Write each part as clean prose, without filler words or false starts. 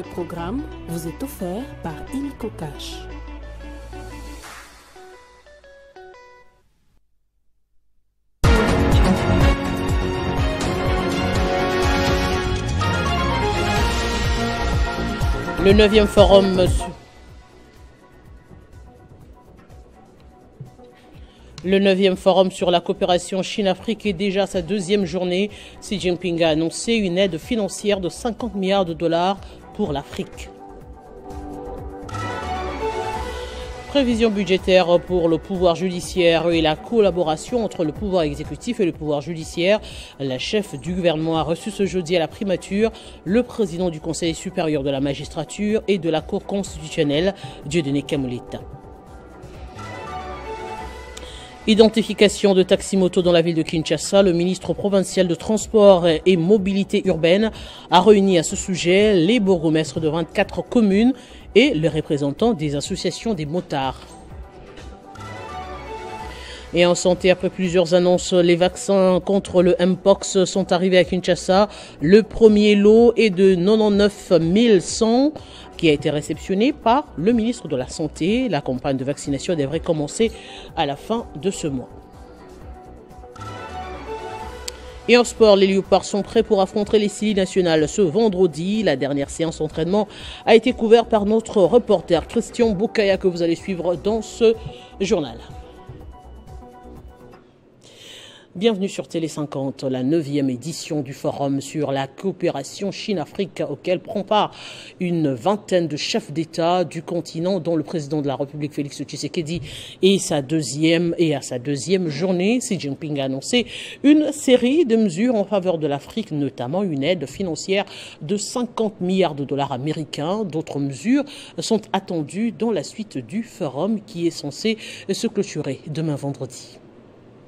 Ce programme vous est offert par Illico Cash. Le 9e forum sur la coopération Chine-Afrique est déjà sa deuxième journée. Xi Jinping a annoncé une aide financière de 50 milliards de dollars pour l'Afrique. Prévision budgétaire pour le pouvoir judiciaire et la collaboration entre le pouvoir exécutif et le pouvoir judiciaire. La chef du gouvernement a reçu ce jeudi à la primature le président du Conseil supérieur de la magistrature et de la Cour constitutionnelle, Dieudonné Kamoleta. Identification de taxi-moto dans la ville de Kinshasa, le ministre provincial de Transport et Mobilité urbaine a réuni à ce sujet les bourgmestres de 24 communes et les représentants des associations des motards. Et en santé, après plusieurs annonces, les vaccins contre le Mpox sont arrivés à Kinshasa. Le premier lot est de 99 100 qui a été réceptionné par le ministre de la Santé. La campagne de vaccination devrait commencer à la fin de ce mois. Et en sport, les Léopards sont prêts pour affronter les Scilly nationales ce vendredi. La dernière séance d'entraînement a été couverte par notre reporter Christian Boukaya que vous allez suivre dans ce journal. Bienvenue sur Télé 50, la 9e édition du forum sur la coopération Chine-Afrique auquel prend part une vingtaine de chefs d'État du continent dont le président de la République Félix Tshisekedi à sa deuxième journée. Xi Jinping a annoncé une série de mesures en faveur de l'Afrique, notamment une aide financière de 50 milliards de dollars américains. D'autres mesures sont attendues dans la suite du forum qui est censé se clôturer demain vendredi.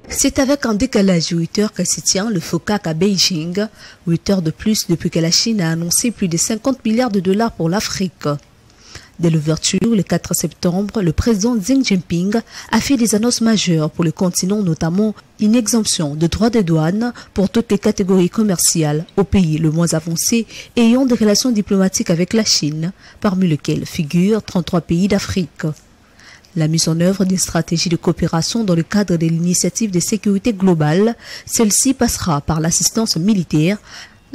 C'est avec un décalage de 8 heures que se tient le FOCAC à Beijing, 8 heures de plus depuis que la Chine a annoncé plus de 50 milliards de dollars pour l'Afrique. Dès l'ouverture, le 4 septembre, le président Xi Jinping a fait des annonces majeures pour le continent, notamment une exemption de droits de douane pour toutes les catégories commerciales aux pays le moins avancés ayant des relations diplomatiques avec la Chine, parmi lesquels figurent 33 pays d'Afrique. La mise en œuvre d'une stratégie de coopération dans le cadre de l'initiative de sécurité globale, celle-ci passera par l'assistance militaire,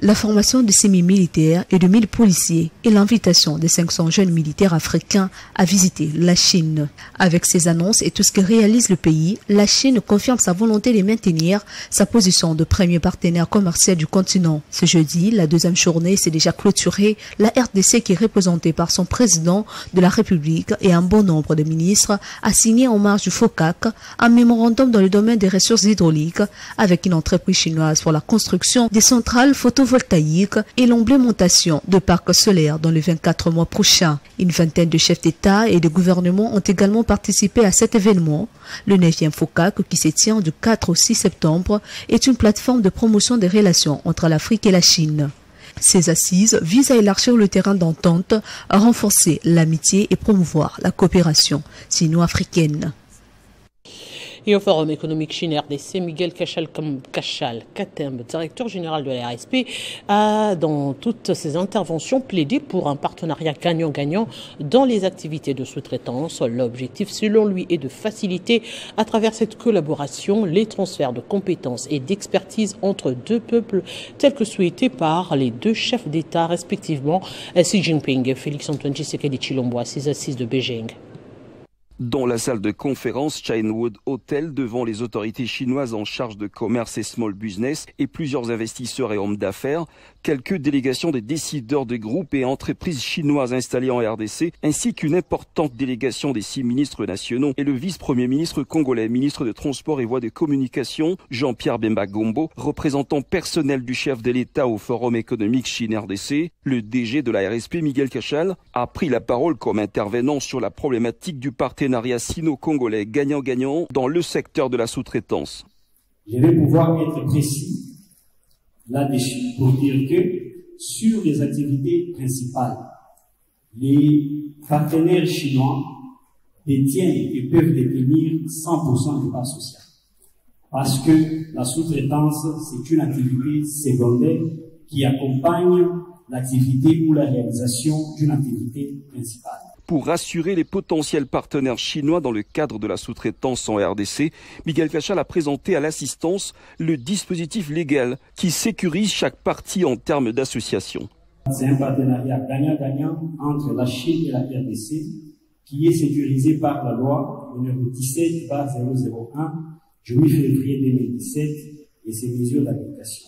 la formation de semi-militaires et de 1000 policiers et l'invitation de 500 jeunes militaires africains à visiter la Chine. Avec ces annonces et tout ce que réalise le pays, la Chine confirme sa volonté de maintenir sa position de premier partenaire commercial du continent. Ce jeudi, la deuxième journée s'est déjà clôturée. La RDC, qui est représentée par son président de la République et un bon nombre de ministres, a signé en marge du FOCAC un mémorandum dans le domaine des ressources hydrauliques avec une entreprise chinoise pour la construction des centrales photovoltaïques et l'implémentation de parcs solaires dans les 24 mois prochains. Une vingtaine de chefs d'État et de gouvernement ont également participé à cet événement. Le 9e FOCAC, qui se tient du 4 au 6 septembre, est une plateforme de promotion des relations entre l'Afrique et la Chine. Ces assises visent à élargir le terrain d'entente, à renforcer l'amitié et promouvoir la coopération sino-africaine. Et au Forum économique Chine-RDC, Miguel Katembe, directeur général de la RSP, a dans toutes ses interventions plaidé pour un partenariat gagnant-gagnant dans les activités de sous-traitance. L'objectif, selon lui, est de faciliter à travers cette collaboration les transferts de compétences et d'expertise entre deux peuples tels que souhaités par les deux chefs d'État respectivement, Xi Jinping et Félix-Antoine Tshisekedi Tshilombo à ses assises de Beijing. Dans la salle de conférence Chinewood Hotel, devant les autorités chinoises en charge de commerce et small business et plusieurs investisseurs et hommes d'affaires, quelques délégations des décideurs de groupes et entreprises chinoises installées en RDC, ainsi qu'une importante délégation des 6 ministres nationaux et le vice-premier ministre congolais, ministre de Transport et Voies de Communication, Jean-Pierre Bemba Gombo, représentant personnel du chef de l'État au Forum économique Chine-RDC. Le DG de la RSP, Miguel Kachal, a pris la parole comme intervenant sur la problématique du partenariat sino-congolais gagnant-gagnant dans le secteur de la sous-traitance. Je vais pouvoir être précis là-dessus pour dire que sur les activités principales, les partenaires chinois détiennent et peuvent détenir 100% du part social. Parce que la sous-traitance, c'est une activité secondaire qui accompagne l'activité ou la réalisation d'une activité principale. Pour rassurer les potentiels partenaires chinois dans le cadre de la sous-traitance en RDC, Miguel Cachal a présenté à l'assistance le dispositif légal qui sécurise chaque partie en termes d'association. C'est un partenariat gagnant-gagnant entre la Chine et la RDC qui est sécurisé par la loi numéro 17/001 du 8 février 2017 et ses mesures d'application.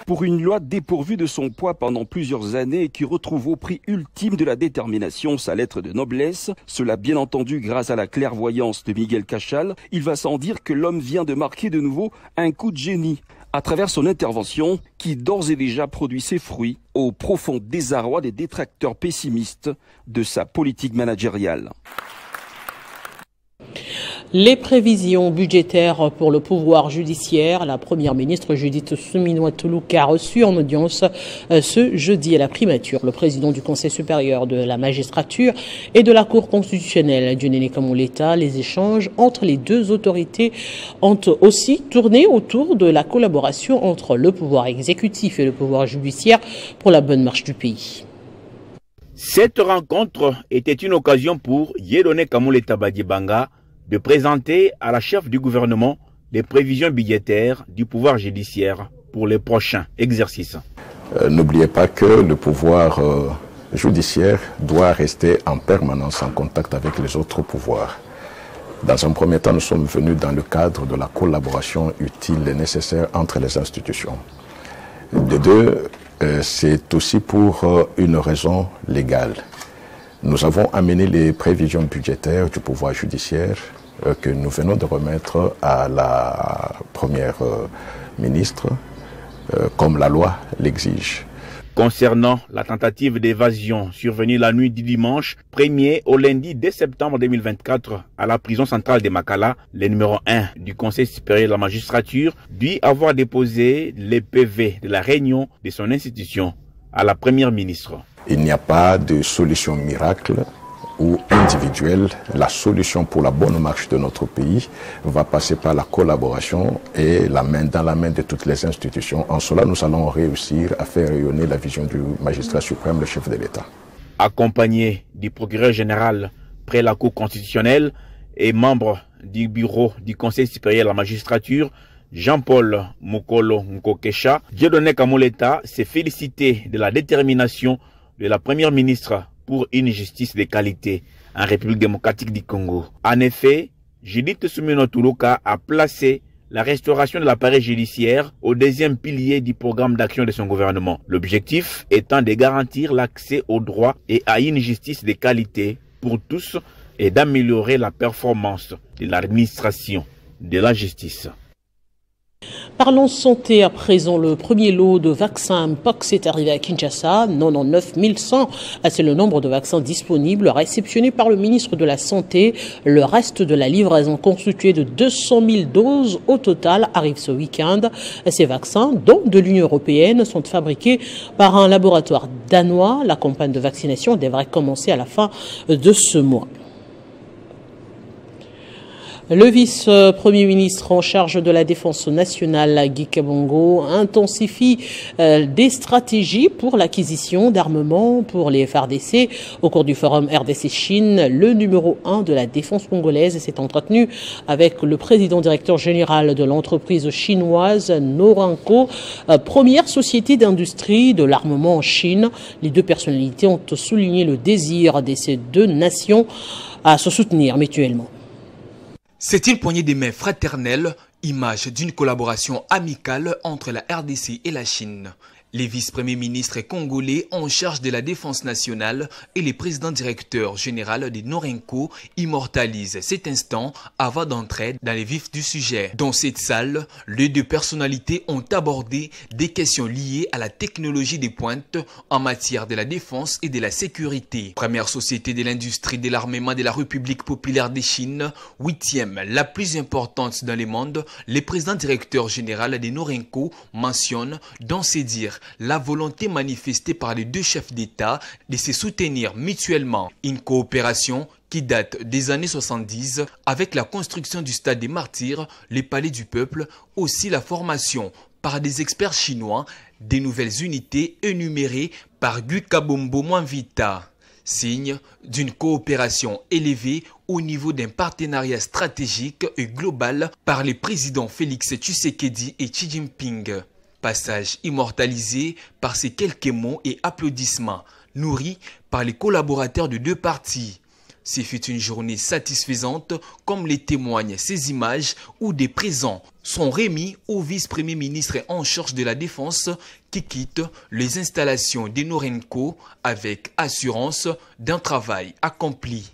Pour une loi dépourvue de son poids pendant plusieurs années et qui retrouve au prix ultime de la détermination sa lettre de noblesse, cela bien entendu grâce à la clairvoyance de Miguel Cachal, il va sans dire que l'homme vient de marquer de nouveau un coup de génie à travers son intervention qui d'ores et déjà produit ses fruits au profond désarroi des détracteurs pessimistes de sa politique managériale. Les prévisions budgétaires pour le pouvoir judiciaire, la première ministre Judith Suminwa-Tuluka a reçu en audience ce jeudi à la primature le président du Conseil supérieur de la magistrature et de la Cour constitutionnelle du Néné Kamoleta. Les échanges entre les deux autorités ont aussi tourné autour de la collaboration entre le pouvoir exécutif et le pouvoir judiciaire pour la bonne marche du pays. Cette rencontre était une occasion pour Dieudonné Kamoleta Badiebanga de présenter à la chef du gouvernement les prévisions budgétaires du pouvoir judiciaire pour les prochains exercices. N'oubliez pas que le pouvoir judiciaire doit rester en permanence en contact avec les autres pouvoirs. Dans un premier temps, nous sommes venus dans le cadre de la collaboration utile et nécessaire entre les institutions. De deux, c'est aussi pour une raison légale. Nous avons amené les prévisions budgétaires du pouvoir judiciaire que nous venons de remettre à la première ministre, comme la loi l'exige. Concernant la tentative d'évasion survenue la nuit du dimanche 1er au lundi 2 septembre 2024 à la prison centrale de Makala, le numéro 1 du Conseil supérieur de la magistrature dit avoir déposé les PV de la réunion de son institution à la première ministre. Il n'y a pas de solution miracle ou individuelle. La solution pour la bonne marche de notre pays va passer par la collaboration et la main dans la main de toutes les institutions. En cela, nous allons réussir à faire rayonner la vision du magistrat suprême, le chef de l'État. Accompagné du procureur général près la Cour constitutionnelle et membre du bureau du Conseil supérieur de la magistrature, Jean-Paul Mukolo Nkokesha, Dieudonné Kamoleta s'est félicité de la détermination de la première ministre pour une justice de qualité en République démocratique du Congo. En effet, Judith Suminwa-Tuluka a placé la restauration de l'appareil judiciaire au deuxième pilier du programme d'action de son gouvernement. L'objectif étant de garantir l'accès aux droits et à une justice de qualité pour tous et d'améliorer la performance de l'administration de la justice. Parlons santé à présent. Le premier lot de vaccins Mpox est arrivé à Kinshasa. 99 100, c'est le nombre de vaccins disponibles réceptionnés par le ministre de la Santé. Le reste de la livraison, constitué de 200 000 doses au total, arrive ce week-end. Ces vaccins, dont de l'Union européenne, sont fabriqués par un laboratoire danois. La campagne de vaccination devrait commencer à la fin de ce mois. Le vice-premier ministre en charge de la défense nationale, Guy Kabongo, intensifie des stratégies pour l'acquisition d'armements pour les FARDC. Au cours du forum RDC-Chine, le numéro 1 de la défense congolaise s'est entretenu avec le président directeur général de l'entreprise chinoise Norinco, première société d'industrie de l'armement en Chine. Les deux personnalités ont souligné le désir de ces deux nations à se soutenir mutuellement. C'est une poignée de mains fraternelles, image d'une collaboration amicale entre la RDC et la Chine. Les vice-premiers ministres congolais en charge de la défense nationale et les présidents directeurs généraux de Norinco immortalisent cet instant avant d'entrer dans les vifs du sujet. Dans cette salle, les deux personnalités ont abordé des questions liées à la technologie des pointes en matière de la défense et de la sécurité. Première société de l'industrie de l'armement de la République populaire de Chine, 8e, la plus importante dans le monde, le président directeur général de Norinco mentionne dans ses dires la volonté manifestée par les deux chefs d'État de se soutenir mutuellement. Une coopération qui date des années 70 avec la construction du stade des martyrs, les palais du peuple, aussi la formation par des experts chinois des nouvelles unités énumérées par Guy Kabombo Mwanvita. Signe d'une coopération élevée au niveau d'un partenariat stratégique et global par les présidents Félix Tshisekedi et Xi Jinping. Passage immortalisé par ces quelques mots et applaudissements, nourris par les collaborateurs de deux parties. Ce fut une journée satisfaisante, comme les témoignent ces images où des présents sont remis au vice-premier ministre en charge de la Défense qui quitte les installations de Norenco avec assurance d'un travail accompli.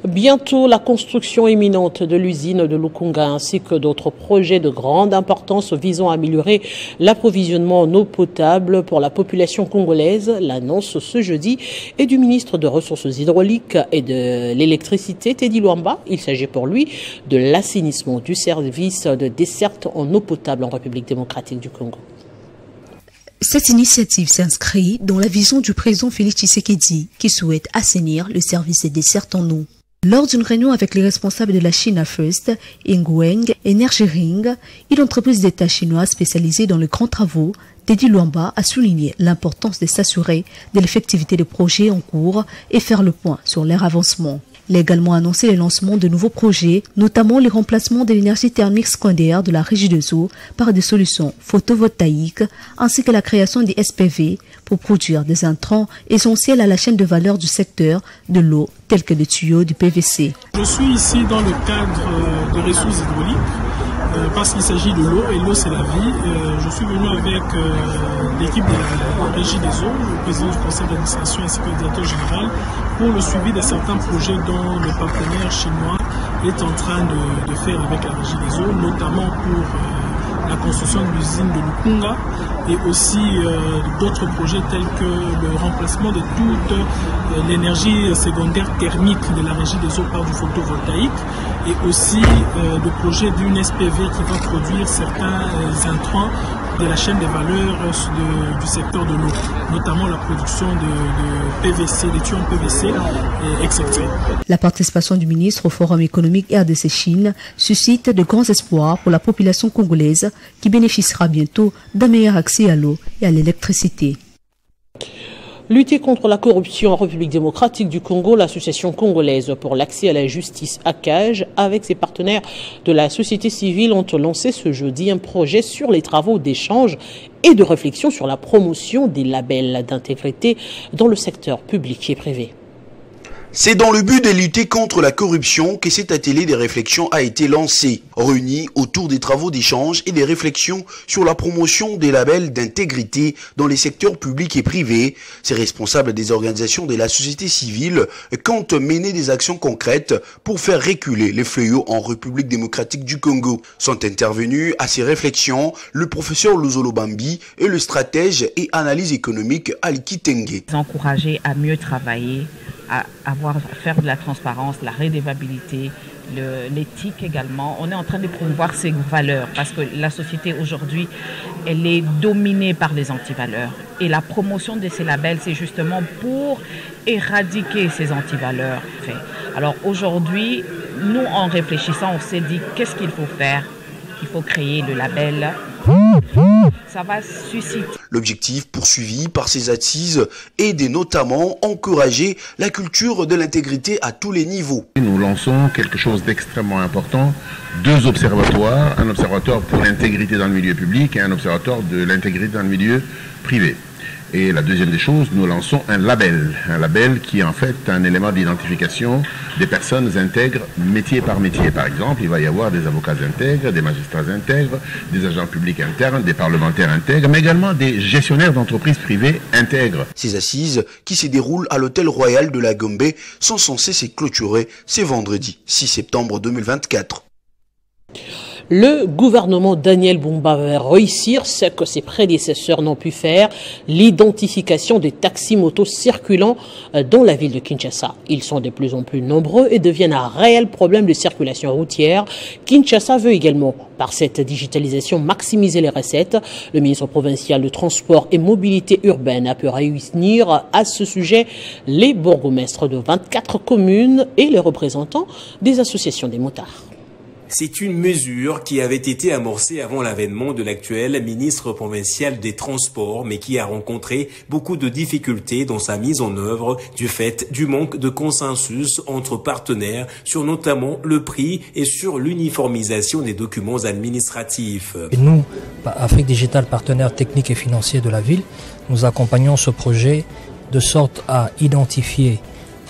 Bientôt, la construction imminente de l'usine de Lukunga ainsi que d'autres projets de grande importance visant à améliorer l'approvisionnement en eau potable pour la population congolaise. L'annonce ce jeudi est du ministre des Ressources hydrauliques et de l'électricité, Teddy Luamba. Il s'agit pour lui de l'assainissement du service de desserte en eau potable en République démocratique du Congo. Cette initiative s'inscrit dans la vision du président Félix Tshisekedi qui souhaite assainir le service des dessertes en eau. Lors d'une réunion avec les responsables de la China First, Ingweng Energy Ring, une entreprise d'État chinoise spécialisée dans les grands travaux, Teddy Luamba a souligné l'importance de s'assurer de l'effectivité des projets en cours et faire le point sur leur avancement. Il a également annoncé le lancement de nouveaux projets, notamment le remplacement de l'énergie thermique secondaire de la régie des eaux par des solutions photovoltaïques, ainsi que la création des SPV pour produire des intrants essentiels à la chaîne de valeur du secteur de l'eau, tels que les tuyaux du PVC. Je suis ici dans le cadre de ressources hydrauliques, parce qu'il s'agit de l'eau, et l'eau c'est la vie. Je suis venu avec l'équipe de la régie des eaux, le président du conseil d'administration ainsi que le directeur général, pour le suivi de certains projets dont le partenaire chinois est en train de faire avec la régie des eaux, notamment pour la construction de l'usine de Lukunga et aussi d'autres projets tels que le remplacement de toute l'énergie secondaire thermique de la régie des eaux par du photovoltaïque et aussi le projet d'une SPV qui va produire certains intrants de la chaîne des valeurs du secteur de l'eau, notamment la production de PVC, des tuyaux en PVC, etc. La participation du ministre au Forum économique RDC-Chine suscite de grands espoirs pour la population congolaise qui bénéficiera bientôt d'un meilleur accès à l'eau et à l'électricité. Lutter contre la corruption en République démocratique du Congo, l'association congolaise pour l'accès à la justice ACAJ, avec ses partenaires de la société civile, ont lancé ce jeudi un projet sur les travaux d'échange et de réflexion sur la promotion des labels d'intégrité dans le secteur public et privé. C'est dans le but de lutter contre la corruption que cet atelier de réflexion a été lancé, réuni autour des travaux d'échange et des réflexions sur la promotion des labels d'intégrité dans les secteurs publics et privés. Ces responsables des organisations de la société civile comptent mener des actions concrètes pour faire reculer les fléaux en République démocratique du Congo. Sont intervenus à ces réflexions le professeur Luzolo Bambi et le stratège et analyse économique Aliki Tengue. Encourager à mieux travailler, à faire de la transparence, la redevabilité, l'éthique également. On est en train de promouvoir ces valeurs parce que la société aujourd'hui, elle est dominée par les antivaleurs. Et la promotion de ces labels, c'est justement pour éradiquer ces antivaleurs. Alors aujourd'hui, nous en réfléchissant, on s'est dit qu'est-ce qu'il faut faire? Il faut créer le label. Ça va susciter. L'objectif poursuivi par ces assises est de notamment encourager la culture de l'intégrité à tous les niveaux. Nous lançons quelque chose d'extrêmement important, deux observatoires, un observatoire pour l'intégrité dans le milieu public et un observatoire de l'intégrité dans le milieu privé. Et la deuxième des choses, nous lançons un label qui est en fait un élément d'identification des personnes intègres métier par métier. Par exemple, il va y avoir des avocats intègres, des magistrats intègres, des agents publics internes, des parlementaires intègres, mais également des gestionnaires d'entreprises privées intègres. Ces assises, qui se déroulent à l'hôtel royal de la Gombe, sont censées se clôturer ce vendredi 6 septembre 2024. Le gouvernement Daniel Bumba va réussir ce que ses prédécesseurs n'ont pu faire, l'identification des taxis-motos circulant dans la ville de Kinshasa. Ils sont de plus en plus nombreux et deviennent un réel problème de circulation routière. Kinshasa veut également, par cette digitalisation, maximiser les recettes. Le ministre provincial de Transport et Mobilité urbaine a pu réunir à ce sujet les bourgmestres de 24 communes et les représentants des associations des motards. C'est une mesure qui avait été amorcée avant l'avènement de l'actuel ministre provincial des Transports, mais qui a rencontré beaucoup de difficultés dans sa mise en œuvre du fait du manque de consensus entre partenaires sur notamment le prix et sur l'uniformisation des documents administratifs. Et nous, Afrique Digital, partenaire technique et financier de la ville, nous accompagnons ce projet de sorte à identifier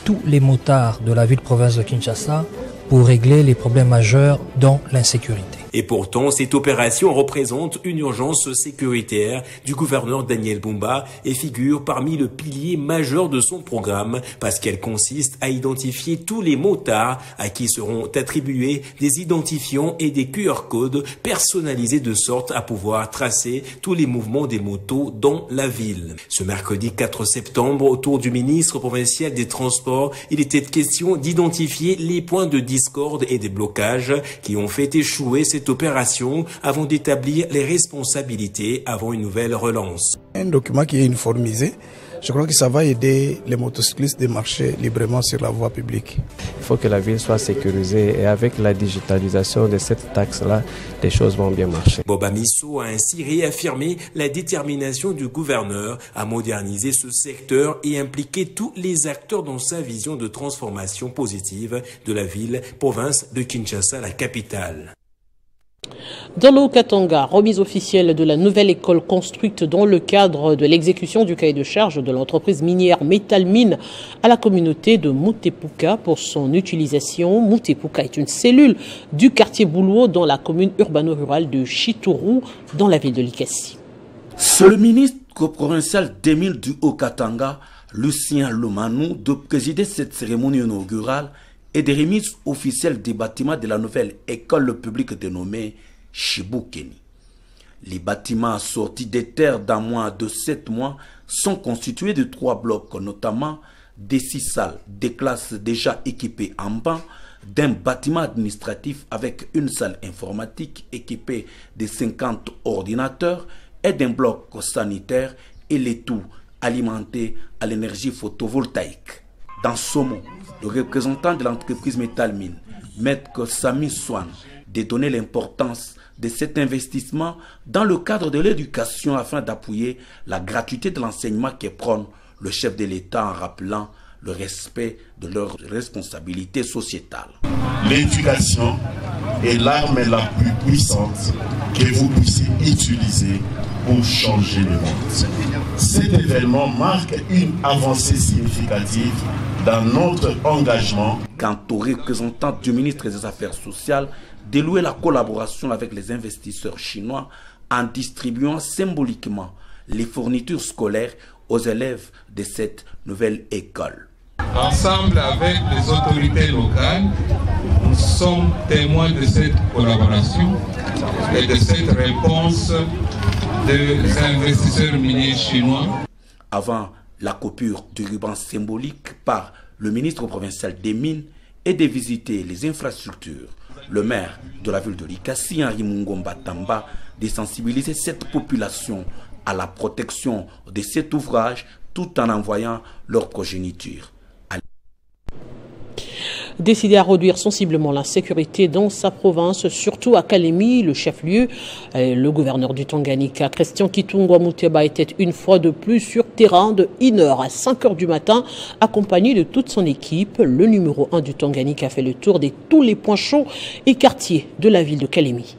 tous les motards de la ville-province de Kinshasa pour régler les problèmes majeurs dans l'insécurité. Et pourtant, cette opération représente une urgence sécuritaire du gouverneur Daniel Bumba et figure parmi le pilier majeur de son programme parce qu'elle consiste à identifier tous les motards à qui seront attribués des identifiants et des QR codes personnalisés de sorte à pouvoir tracer tous les mouvements des motos dans la ville. Ce mercredi 4 septembre, autour du ministre provincial des Transports, il était question d'identifier les points de discorde et des blocages qui ont fait échouer cette opération avant d'établir les responsabilités avant une nouvelle relance. Un document qui est uniformisé, je crois que ça va aider les motocyclistes de marcher librement sur la voie publique. Il faut que la ville soit sécurisée et avec la digitalisation de cette taxe-là, les choses vont bien marcher. Boba Misso a ainsi réaffirmé la détermination du gouverneur à moderniser ce secteur et impliquer tous les acteurs dans sa vision de transformation positive de la ville-province de Kinshasa, la capitale. Dans le Haut-Katanga, remise officielle de la nouvelle école construite dans le cadre de l'exécution du cahier de charge de l'entreprise minière Metalmine à la communauté de Mutepuka pour son utilisation. Mutepuka est une cellule du quartier Boulouo dans la commune urbano-rurale de Chitourou dans la ville de Likasi. C'est le ministre provincial des Mines du Haut-Katanga, Lucien Lomanou, de présider cette cérémonie inaugurale et des remises officielles des bâtiments de la nouvelle école publique dénommée Chibukeni. Les bâtiments sortis des terres d'un moins de 7 mois sont constitués de 3 blocs, notamment des 6 salles, des classes déjà équipées en banc, d'un bâtiment administratif avec une salle informatique équipée de 50 ordinateurs et d'un bloc sanitaire et le tout alimenté à l'énergie photovoltaïque. Dans ce mot, le représentant de l'entreprise Metalmine, Maître Sami Swan, de donner l'importance de cet investissement dans le cadre de l'éducation afin d'appuyer la gratuité de l'enseignement que prône le chef de l'État en rappelant le respect de leurs responsabilités sociétales. L'éducation est l'arme la plus puissante que vous puissiez utiliser pour changer le monde. Cet événement marque une avancée significative dans notre engagement. Quant aux représentants du ministre des Affaires sociales, de louer la collaboration avec les investisseurs chinois en distribuant symboliquement les fournitures scolaires aux élèves de cette nouvelle école. Ensemble avec les autorités locales, nous sommes témoins de cette collaboration et de cette réponse des investisseurs miniers chinois. Avant la coupure du ruban symbolique par le ministre provincial des Mines et de visiter les infrastructures, le maire de la ville de Likasi, Henri Mungomba Tamba, de sensibiliser cette population à la protection de cet ouvrage tout en envoyant leur progéniture. Décidé à réduire sensiblement l'insécurité dans sa province, surtout à Kalemi, le chef-lieu, le gouverneur du Tanganyika, Christian Kitungwa Muteba, était une fois de plus sur terrain de 1h à 5h du matin, accompagné de toute son équipe. Le numéro 1 du Tanganyika a fait le tour de tous les points chauds et quartiers de la ville de Kalemi.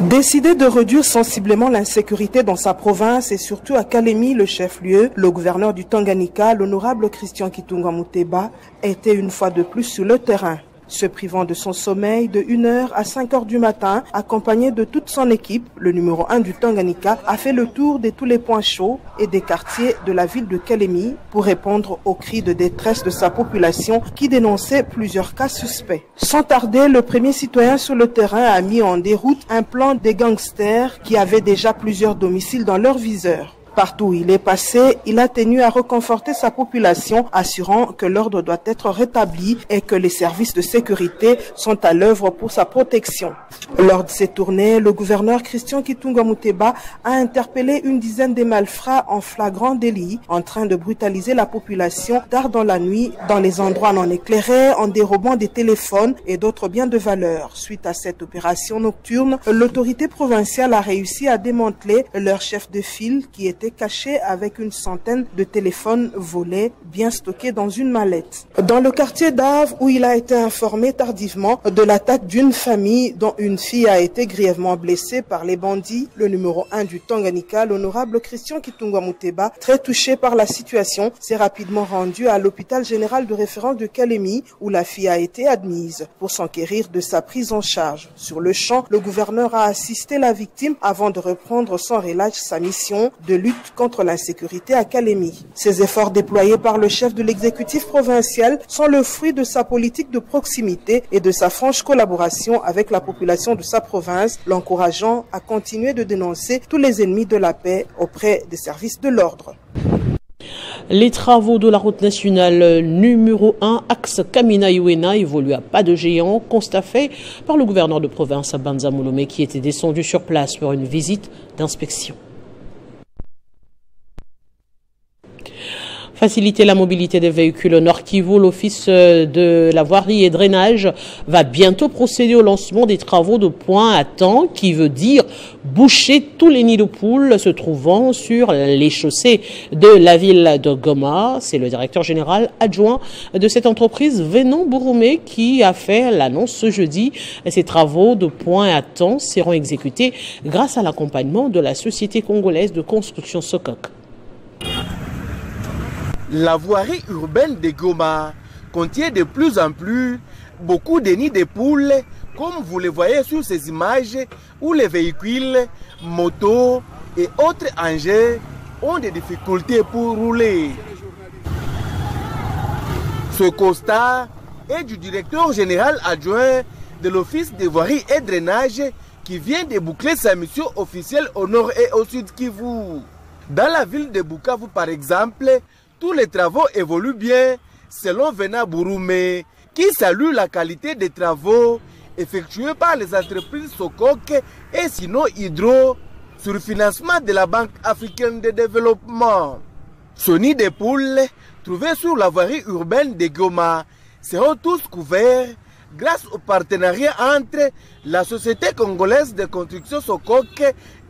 Décidé de réduire sensiblement l'insécurité dans sa province et surtout à Kalemi, le chef-lieu, le gouverneur du Tanganyika, l'honorable Christian Kitungwa Muteba, était une fois de plus sur le terrain. Se privant de son sommeil de 1h à 5h du matin, accompagné de toute son équipe, le numéro 1 du Tanganyika a fait le tour de tous les points chauds et des quartiers de la ville de Kalemi pour répondre aux cris de détresse de sa population qui dénonçait plusieurs cas suspects. Sans tarder, le premier citoyen sur le terrain a mis en déroute un plan des gangsters qui avaient déjà plusieurs domiciles dans leur viseur. Partout où il est passé, il a tenu à reconforter sa population, assurant que l'ordre doit être rétabli et que les services de sécurité sont à l'œuvre pour sa protection. Lors de ces tournées, le gouverneur Christian Kitunga Muteba a interpellé une dizaine de malfrats en flagrant délit, en train de brutaliser la population tard dans la nuit, dans les endroits non éclairés, en dérobant des téléphones et d'autres biens de valeur. Suite à cette opération nocturne, l'autorité provinciale a réussi à démanteler leur chef de file qui était caché avec une centaine de téléphones volés, bien stockés dans une mallette. Dans le quartier d'Ave, où il a été informé tardivement de l'attaque d'une famille dont une fille a été grièvement blessée par les bandits, le numéro 1 du Tanganyika, l'honorable Christian Kitunga Muteba, très touché par la situation, s'est rapidement rendu à l'hôpital général de référence de Kalemi, où la fille a été admise pour s'enquérir de sa prise en charge. Sur le champ, le gouverneur a assisté la victime avant de reprendre sans relâche sa mission de lutte contre l'insécurité à Kalemi. Ces efforts déployés par le chef de l'exécutif provincial sont le fruit de sa politique de proximité et de sa franche collaboration avec la population de sa province, l'encourageant à continuer de dénoncer tous les ennemis de la paix auprès des services de l'ordre. Les travaux de la route nationale numéro 1, axe Kamina-Iwena, évoluent à pas de géant, constat fait par le gouverneur de province Banza Molomé qui était descendu sur place pour une visite d'inspection. Faciliter la mobilité des véhicules au Nord Kivu, l'Office de la voirie et drainage va bientôt procéder au lancement des travaux de point à temps, qui veut dire boucher tous les nids de poules se trouvant sur les chaussées de la ville de Goma. C'est le directeur général adjoint de cette entreprise, Venon Bouroumé, qui a fait l'annonce ce jeudi. Ces travaux de point à temps seront exécutés grâce à l'accompagnement de la Société congolaise de construction Sokok. La voirie urbaine de Goma contient de plus en plus beaucoup de nids de poules, comme vous le voyez sur ces images où les véhicules, motos et autres engins ont des difficultés pour rouler. Ce constat est du directeur général adjoint de l'Office de voirie et drainage qui vient de boucler sa mission officielle au nord et au sud Kivu. Dans la ville de Bukavu par exemple, tous les travaux évoluent bien, selon Venon Bouroumé, qui salue la qualité des travaux effectués par les entreprises Sokok et Sino Hydro sur le financement de la Banque africaine de développement. Ce nid de poules, trouvés sur la voirie urbaine de Goma, seront tous couverts grâce au partenariat entre la Société congolaise de construction Sokok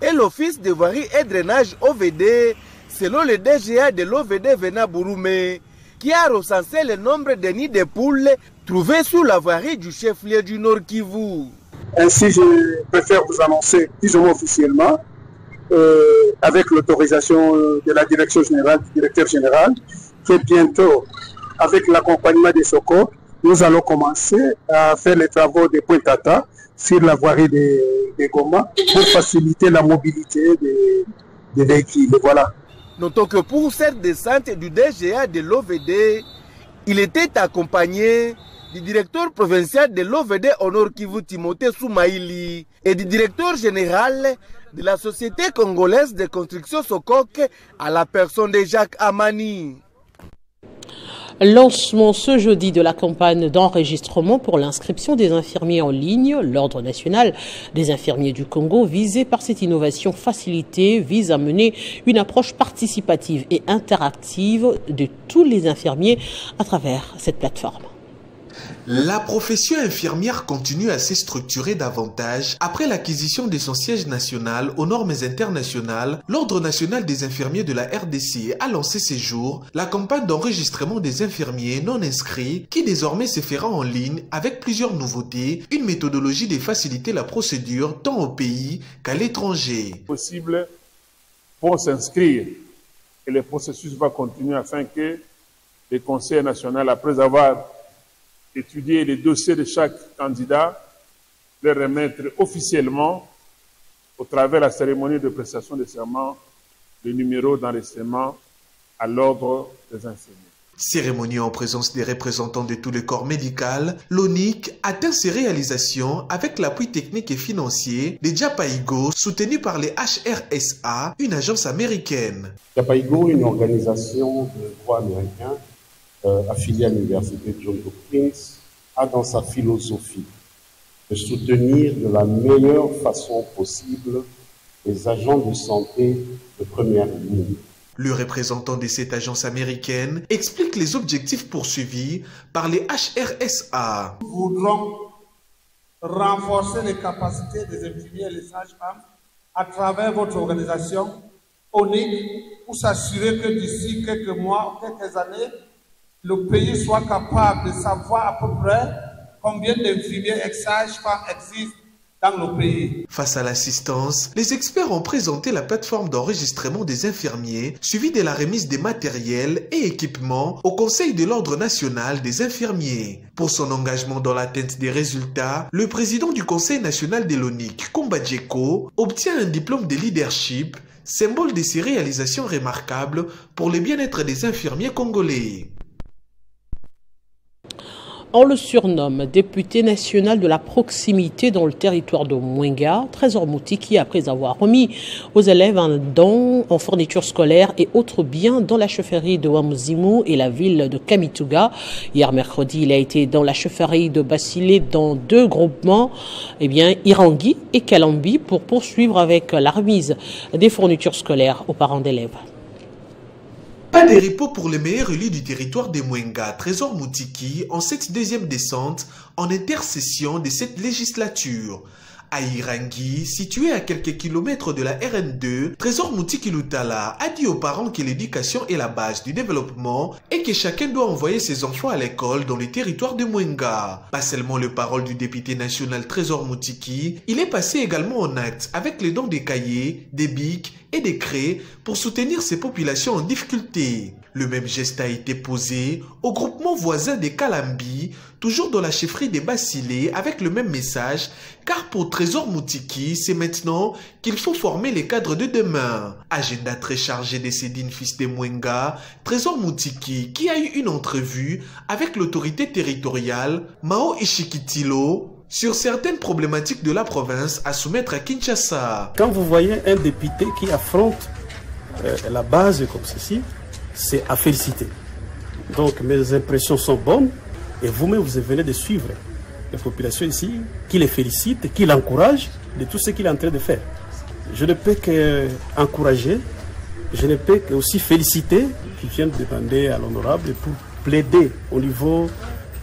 et l'Office de voirie et drainage OVD, selon le DGA de l'OVD Venon Bouroumé, qui a recensé le nombre de nids de poules trouvés sur la voirie du chef-lieu du Nord Kivu. Ainsi, je préfère vous annoncer plus ou moins officiellement, avec l'autorisation de la direction générale, du directeur général, que bientôt, avec l'accompagnement des Sokok, nous allons commencer à faire les travaux de Pointe-Tata sur la voirie de Goma pour faciliter la mobilité des véhicules. Voilà. Notons que pour cette descente du DGA de l'OVD, il était accompagné du directeur provincial de l'OVD au Nord Kivu, Timothée Soumaïli, et du directeur général de la Société congolaise de construction Sokok, à la personne de Jacques Amani. Lancement ce jeudi de la campagne d'enregistrement pour l'inscription des infirmiers en ligne. L'Ordre national des infirmiers du Congo, visé par cette innovation facilitée, vise à mener une approche participative et interactive de tous les infirmiers à travers cette plateforme. La profession infirmière continue à se structurer davantage après l'acquisition de son siège national aux normes internationales. L'Ordre national des infirmiers de la RDC a lancé ces jours la campagne d'enregistrement des infirmiers non inscrits qui désormais se fera en ligne avec plusieurs nouveautés, une méthodologie de faciliter la procédure tant au pays qu'à l'étranger. Possible pour s'inscrire et le processus va continuer afin que le Conseil national, après avoir étudier les dossiers de chaque candidat, les remettre officiellement au travers de la cérémonie de prestation de serment, le numéro d'enregistrement à l'ordre des infirmiers. Cérémonie en présence des représentants de tout le corps médical, l'ONIC atteint ses réalisations avec l'appui technique et financier de Japaigo, soutenu par les HRSA, une agence américaine. Japaigo, une organisation de droit américain affiliée à l'université Johns Hopkins, a dans sa philosophie de soutenir de la meilleure façon possible les agents de santé de première ligne. Le représentant de cette agence américaine explique les objectifs poursuivis par les HRSA. Nous voudrons renforcer les capacités des infirmiers et des sages-femmes à travers votre organisation ONIC pour s'assurer que d'ici quelques mois ou quelques années, le pays soit capable de savoir à peu près combien d'infirmiers et sages-femmes existent dans le pays. Face à l'assistance, les experts ont présenté la plateforme d'enregistrement des infirmiers, suivie de la remise des matériels et équipements au Conseil de l'Ordre national des infirmiers. Pour son engagement dans l'atteinte des résultats, le président du Conseil national de l'ONIC, Komba Djeko, obtient un diplôme de leadership, symbole de ses réalisations remarquables pour le bien-être des infirmiers congolais. On le surnomme député national de la proximité dans le territoire de Mwenga, Trésor Moutiki, après avoir remis aux élèves un don en fournitures scolaires et autres biens dans la chefferie de Wamzimu et la ville de Kamituga. Hier mercredi, il a été dans la chefferie de Basile dans deux groupements, Irangi et Kalambi, pour poursuivre avec la remise des fournitures scolaires aux parents d'élèves. Pas de repos pour les meilleurs élus du territoire de Mwenga, Trésor Moutiki, en cette deuxième descente en intercession de cette législature. À Irangi, situé à quelques kilomètres de la RN2, Trésor Moutiki Lutala a dit aux parents que l'éducation est la base du développement et que chacun doit envoyer ses enfants à l'école dans le territoire de Mwenga. Pas seulement le parole du député national Trésor Moutiki, il est passé également en acte avec les dons des cahiers, des bics et des craies pour soutenir ces populations en difficulté. Le même geste a été posé au groupement voisin des Kalambi, toujours dans la chefferie des Basile, avec le même message, car pour Trésor Moutiki, c'est maintenant qu'il faut former les cadres de demain. Agenda très chargé de Sédine, fils de Mwenga, Trésor Moutiki, qui a eu une entrevue avec l'autorité territoriale, Mao Ishikitilo, sur certaines problématiques de la province à soumettre à Kinshasa. Quand vous voyez un député qui affronte la base comme ceci, c'est à féliciter. Donc mes impressions sont bonnes et vous-même vous venez de suivre les populations ici, qui les félicite, qui l'encourage de tout ce qu'il est en train de faire. Je ne peux qu'encourager, je ne peux qu'aussi féliciter qui viennent demander à l'honorable pour plaider au niveau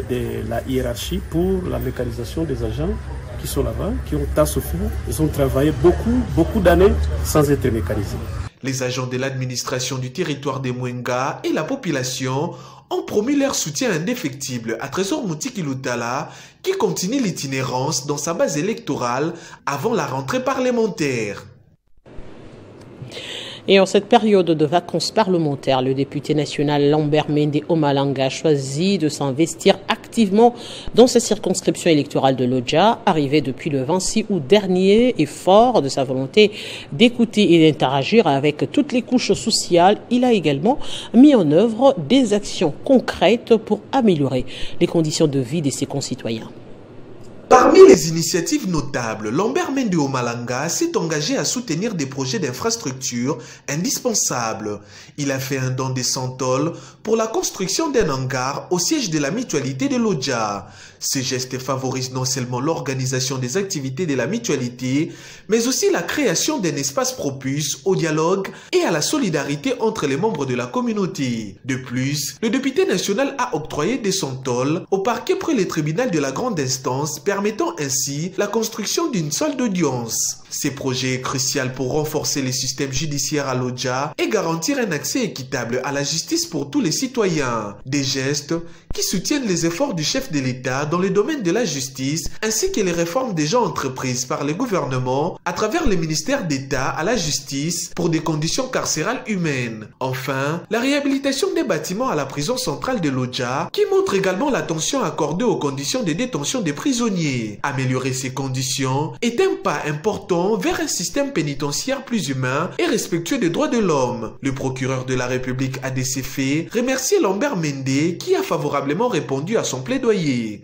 de la hiérarchie pour la mécanisation des agents qui sont là-bas, qui ont tant souffert. Ils ont travaillé beaucoup d'années sans être mécanisés. Les agents de l'administration du territoire de Mwenga et la population ont promis leur soutien indéfectible à Trésor Moutiki Lutala, qui continue l'itinérance dans sa base électorale avant la rentrée parlementaire. Et en cette période de vacances parlementaires, le député national Lambert Mende Omalanga a choisi de s'investir activement dans sa circonscription électorale de Lodja, arrivé depuis le 26 août dernier, et fort de sa volonté d'écouter et d'interagir avec toutes les couches sociales. Il a également mis en œuvre des actions concrètes pour améliorer les conditions de vie de ses concitoyens. Parmi les initiatives notables, Lambert Mende Omalanga s'est engagé à soutenir des projets d'infrastructure indispensables. Il a fait un don de 100 tôles pour la construction d'un hangar au siège de la mutualité de Lodja. Ce geste favorise non seulement l'organisation des activités de la mutualité, mais aussi la création d'un espace propice au dialogue et à la solidarité entre les membres de la communauté. De plus, le député national a octroyé des 100 tôles au parquet près le tribunal de la grande instance, permettant ainsi la construction d'une salle d'audience. Ce projet est crucial pour renforcer les systèmes judiciaires à Lodja et garantir un accès équitable à la justice pour tous les citoyens. Des gestes qui soutiennent les efforts du chef de l'État dans le domaine de la justice ainsi que les réformes déjà entreprises par le gouvernement à travers le ministère d'État à la justice pour des conditions carcérales humaines. Enfin, la réhabilitation des bâtiments à la prison centrale de Lodja qui montre également l'attention accordée aux conditions de détention des prisonniers. prisonniers. Améliorer ces conditions est un pas important vers un système pénitentiaire plus humain et respectueux des droits de l'homme. Le procureur de la République a de ces faits remercié Lambert Mende qui a favorablement répondu à son plaidoyer.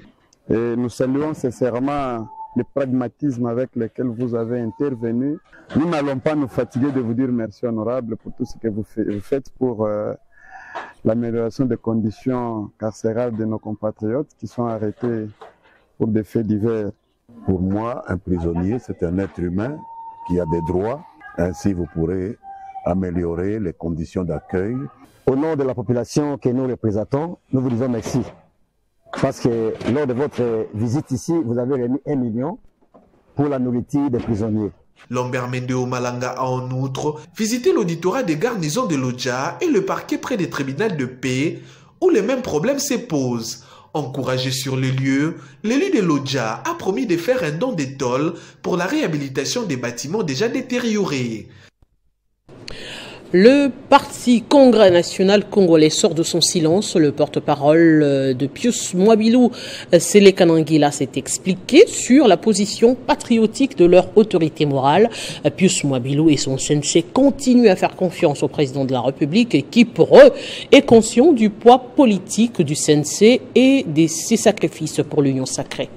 Et nous saluons sincèrement le pragmatisme avec lequel vous avez intervenu. Nous n'allons pas nous fatiguer de vous dire merci honorable pour tout ce que vous faites pour l'amélioration des conditions carcérales de nos compatriotes qui sont arrêtés pour des faits divers. Pour moi, un prisonnier, c'est un être humain qui a des droits. Ainsi, vous pourrez améliorer les conditions d'accueil. Au nom de la population que nous représentons, nous vous disons merci. Parce que lors de votre visite ici, vous avez remis 1 million pour la nourriture des prisonniers. Lambert Mende Malanga a en outre visité l'auditorat des garnisons de Lodja et le parquet près des tribunaux de paix où les mêmes problèmes se posent. Encouragé sur le lieu, l'élu de Lodja a promis de faire un don d'étole pour la réhabilitation des bâtiments déjà détériorés. Le Parti Congrès national congolais sort de son silence. Le porte-parole de Pius Mwabilou, Sele Kanangila, s'est expliqué sur la position patriotique de leur autorité morale. Pius Mwabilou et son sensei continuent à faire confiance au président de la République qui, pour eux, est conscient du poids politique du sensei et de ses sacrifices pour l'union sacrée.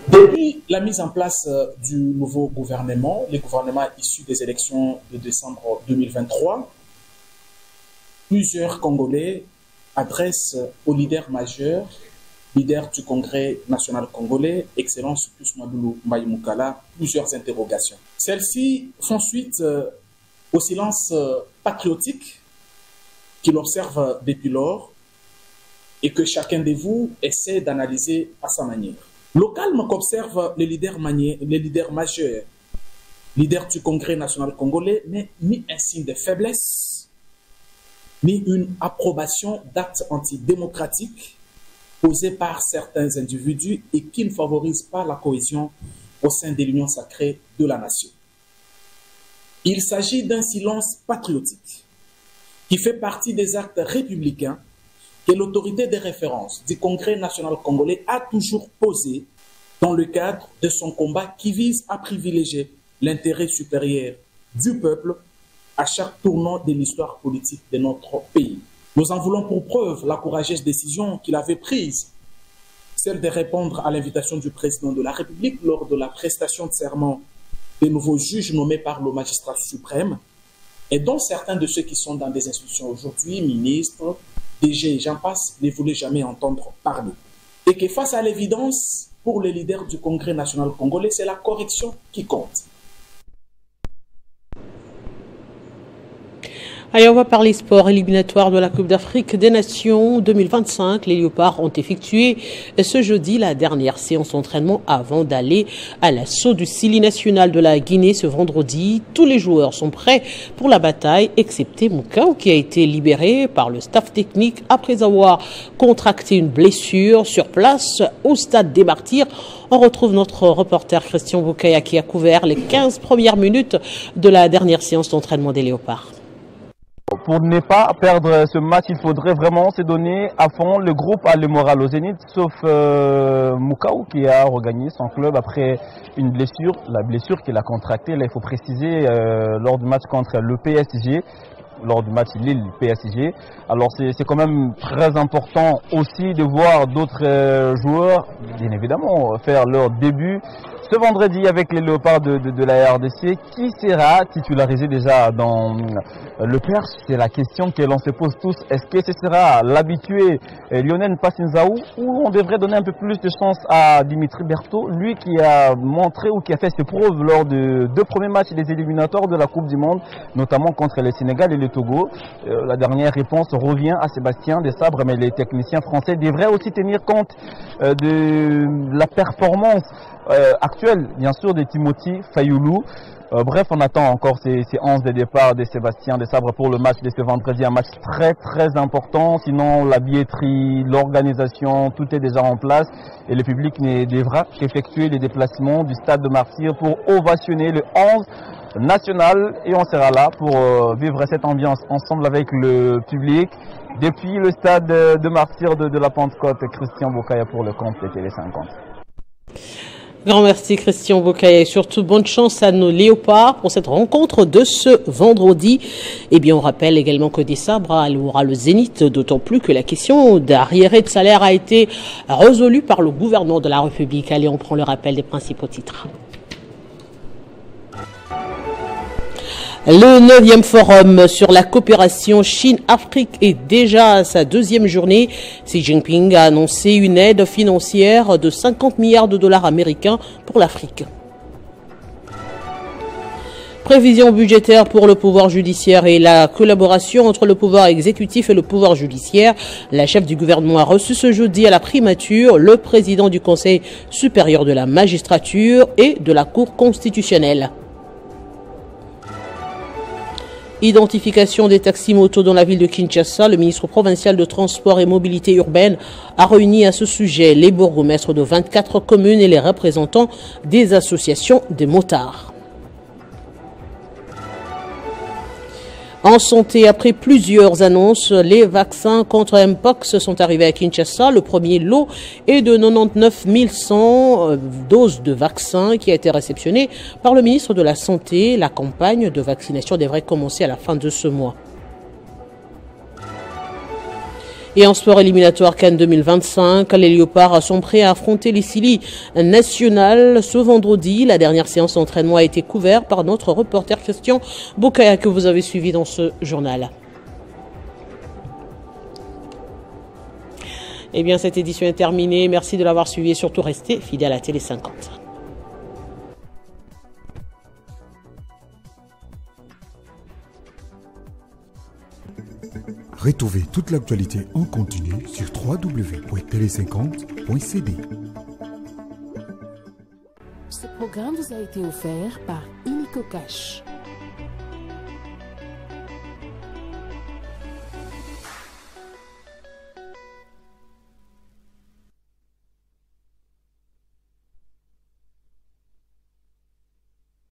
Depuis la mise en place du nouveau gouvernement, le gouvernement issu des élections de décembre 2023, plusieurs Congolais adressent au leader majeur, leader du Congrès national congolais, Excellence Pius Mwabilou Mbaye Mukala, plusieurs interrogations. Celles-ci font suite au silence patriotique qu'il observe depuis lors et que chacun de vous essaie d'analyser à sa manière. Le calme qu'observe le leader majeur, leader du Congrès national congolais, n'est ni un signe de faiblesse, ni une approbation d'actes antidémocratiques posés par certains individus et qui ne favorisent pas la cohésion au sein de l'union sacrée de la nation. Il s'agit d'un silence patriotique qui fait partie des actes républicains que l'autorité de référence du Congrès national congolais a toujours posé dans le cadre de son combat qui vise à privilégier l'intérêt supérieur du peuple à chaque tournant de l'histoire politique de notre pays. Nous en voulons pour preuve la courageuse décision qu'il avait prise, celle de répondre à l'invitation du président de la République lors de la prestation de serment des nouveaux juges nommés par le magistrat suprême, et dont certains de ceux qui sont dans des institutions aujourd'hui, ministres, DG, j'en passe, ne voulaient jamais entendre parler. Et que face à l'évidence, pour les leaders du Congrès national congolais, c'est la correction qui compte. Allez, on va parler sport éliminatoire de la Coupe d'Afrique des Nations 2025. Les Léopards ont effectué ce jeudi la dernière séance d'entraînement avant d'aller à l'assaut du Sili national de la Guinée ce vendredi. Tous les joueurs sont prêts pour la bataille, excepté Moukao qui a été libéré par le staff technique après avoir contracté une blessure sur place au stade des Martyrs. On retrouve notre reporter Christian Boukaya qui a couvert les 15 premières minutes de la dernière séance d'entraînement des Léopards. Pour ne pas perdre ce match, il faudrait vraiment se donner à fond. Le groupe a le moral au zénith, sauf Moukao qui a regagné son club après une blessure. La blessure qu'il a contractée, là, il faut préciser, lors du match contre le PSG, lors du match Lille-PSG. Alors c'est quand même très important aussi de voir d'autres joueurs, bien évidemment, faire leur début ce vendredi avec les Léopards de la RDC. Qui sera titularisé déjà dans le Perche? C'est la question que l'on se pose tous. Est-ce que ce sera l'habitué Lionel Passinzaou ou on devrait donner un peu plus de chance à Dimitri Berthaud, lui qui a montré ou qui a fait ses preuves lors de 2 premiers matchs des éliminatoires de la Coupe du Monde, notamment contre le Sénégal et le Togo. La dernière réponse revient à Sébastien Desabre, mais les techniciens français devraient aussi tenir compte de la performance actuelle, bien sûr, de Timothy Fayoulou. Bref, on attend encore ces 11 de départ de Sébastien Desabre pour le match de ce vendredi, un match très important. Sinon, la billetterie, l'organisation, tout est déjà en place et le public ne devra qu'effectuer les déplacements du stade de Martyrs pour ovationner le 11 national et on sera là pour vivre cette ambiance ensemble avec le public depuis le stade de Martyrs de la Pentecôte. Christian Boukaya pour le compte de Télé 50. Grand merci Christian Bokaya et surtout bonne chance à nos léopards pour cette rencontre de ce vendredi. Eh bien on rappelle également que des sabres aura le Zénith, d'autant plus que la question d'arriéré de salaire a été résolue par le gouvernement de la République. Allez, on prend le rappel des principaux titres. Le 9e forum sur la coopération Chine-Afrique est déjà à sa 2e journée. Xi Jinping a annoncé une aide financière de 50 milliards de dollars américains pour l'Afrique. Prévision budgétaire pour le pouvoir judiciaire et la collaboration entre le pouvoir exécutif et le pouvoir judiciaire. La chef du gouvernement a reçu ce jeudi à la primature le président du Conseil supérieur de la magistrature et de la Cour constitutionnelle. Identification des taxis-motos dans la ville de Kinshasa. Le ministre provincial de Transport et Mobilité urbaine a réuni à ce sujet les bourgmestres de 24 communes et les représentants des associations des motards. En santé, après plusieurs annonces, les vaccins contre Mpox sont arrivés à Kinshasa. Le premier lot est de 99 100 doses de vaccins qui a été réceptionné par le ministre de la Santé. La campagne de vaccination devrait commencer à la fin de ce mois. Et en sport éliminatoire Cannes 2025, les Léopards sont prêts à affronter les Scilly nationales ce vendredi. La dernière séance d'entraînement a été couverte par notre reporter Christian Bokaya que vous avez suivi dans ce journal. Eh bien, cette édition est terminée. Merci de l'avoir suivi et surtout restez fidèles à Télé 50. Retrouvez toute l'actualité en continu sur www.tele50.cd. Ce programme vous a été offert par Inico Cash.